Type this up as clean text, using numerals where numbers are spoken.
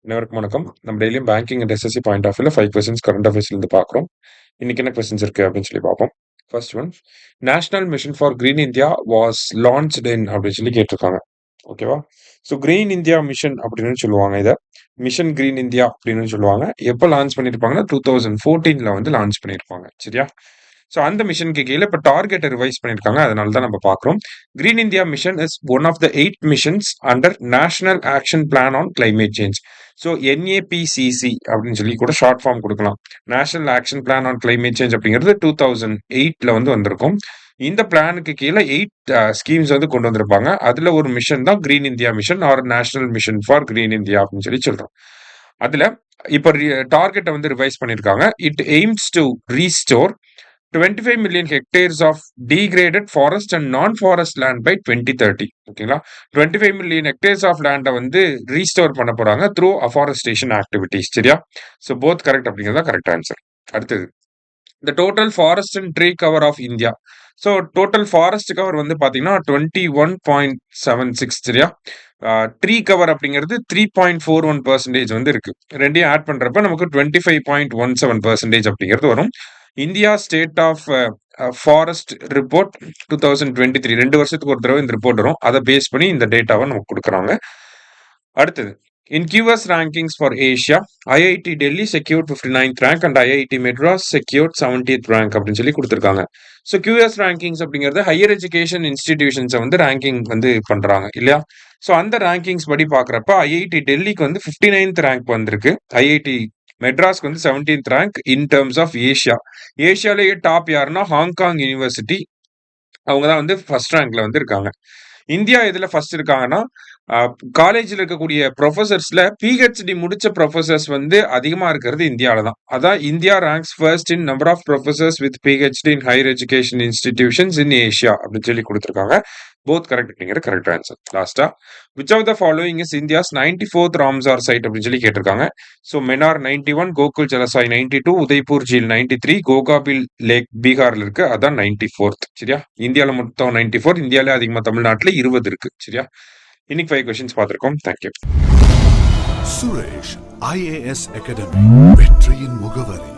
அனைவருக்கும் வணக்கம். நம்ம டெய்லியும் banking and SSC point of வியூல 5 கொஸ்டின்ஸ் கரண்ட் அஃபேர்ஸ்ல இருந்து பார்க்குறோம். இன்னைக்கு என்ன கொஸ்டின்ஸ் இருக்கு அப்படின்னு சொல்லி பார்ப்போம். First one, National mission for green India was launched in அப்படின்னு சொல்லி கேட்டிருக்காங்க. ஓகேவா? ஸோ கிரீன் இந்தியா மிஷன் அப்படின்னு சொல்லுவாங்க இதை. மிஷன் கிரீன் இந்தியா அப்படின்னு சொல்லுவாங்க. எப்போ லான்ச் பண்ணியிருப்பாங்கன்னா 2014ல வந்து லான்ச் பண்ணியிருப்பாங்க. சரியா? ஸோ அந்த மிஷனுக்கு கீழே இப்போ டார்கெட்டை ரிவைஸ் பண்ணியிருக்காங்க. அதனால தான் நம்ம பார்க்குறோம். Green India mission is one of the 8 missions under national action plan on climate change. So NAPCC அப்படின்னு சொல்லி கூட ஷார்ட் ஃபார்ம் கொடுக்கலாம். National action plan on climate change அப்படிங்கிறது 2008ல வந்து வந்திருக்கும். இந்த பிளானுக்கு கீழே 8 ஸ்கீம்ஸ் வந்து கொண்டு வந்திருப்பாங்க. அதுல ஒரு மிஷன் தான் green India mission or national mission for green India அப்படின்னு சொல்லி சொல்றோம். அதுல இப்ப டார்கெட்டை வந்து ரிவைஸ் பண்ணியிருக்காங்க. It aims to restore 25 million hectares of degraded forest and non-forest land by 2030. ஓகேங்களா? 25 million hectares of land வந்து ரீஸ்டோர் பண்ண போறாங்க த்ரூ அஃபாரஸ்டேஷன் ஆக்டிவிட்டிஸ். சரியா? ஸோ போத் கரெக்ட் அப்படிங்கிறதா கரெக்ட் ஆன்சர். அடுத்தது, the total forest and tree cover of India. So total forest cover வந்து பார்த்தீங்கன்னா 21.76. சரியா? ட்ரீ கவர் அப்படிங்கிறது 3.41% வந்து இருக்கு. ரெண்டையும் ஆட் பண்றப்ப நமக்கு 25.17% அப்படிங்கிறது வரும். India state of forest report 2023, 2 வருஷத்துக்கு ஒரு தடவை இந்த ரிப்போர்ட் வரும். அதை பேஸ் பண்ணி இந்த டேட்டாவை நமக்கு கொடுக்குறாங்க. அடுத்தது, இன் QS rankings for Asia, IIT Delhi secured 59th rank and IIT Madras secured 70th rank அப்படின்னு சொல்லி கொடுத்துருக்காங்க. ஸோ QS rankings அப்படிங்கிறது ஹையர் எஜுகேஷன் இன்ஸ்டிடியூஷன்ஸை வந்து ரேங்கிங் வந்து பண்றாங்க இல்லையா? ஸோ அந்த ரேங்கிங்ஸ் படி பார்க்குறப்ப IIT டெல்லிக்கு வந்து 59th ரேங்க் வந்திருக்கு. IIT மெட்ராஸ்க்கு வந்து 17th rank in terms of Asia. ஏஷியாலேயே டாப் யாருன்னா ஹாங்காங் யூனிவர்சிட்டி. அவங்க தான் வந்து ஃபர்ஸ்ட் ரேங்க்ல வந்து இருக்காங்க. இந்தியா இதுல ஃபர்ஸ்ட் இருக்காங்கன்னா காலேஜில் இருக்கக்கூடிய ப்ரொஃபசர்ஸ்ல PhD முடிச்ச ப்ரொஃபசர்ஸ் வந்து அதிகமா இருக்கிறது இந்தியாவில தான். அதான் India ranks first in number of professors with PhD in higher education institutions in Asia அப்படின்னு சொல்லி கொடுத்துருக்காங்க. போத் கரெக்ட் அப்படிங்கிற கரெக்ட் ஆன்சர். லாஸ்டா, which of the following is India's 94th Ramsar site அப்படின்னு சொல்லி கேட்டிருக்காங்க. ஸோ மெனார் 91, கோகுல் ஜலசாய் 92, உதய்பூர் ஜீல் 93, கோகாபில் லேக் பீகார்ல இருக்கு, அதான் 94th. சரியா? இந்தியாவில் மொத்தம் 94, இந்தியாவிலே அதிகமாக தமிழ்நாட்டில் 20 இருக்கு. சரியா? இன்னைக்கு 5 கொஸ்டின்ஸ் பார்த்திருக்கோம். தேங்க்யூ. சுரேஷ் IAS அகாடமி, வெற்றியின் முகவரி.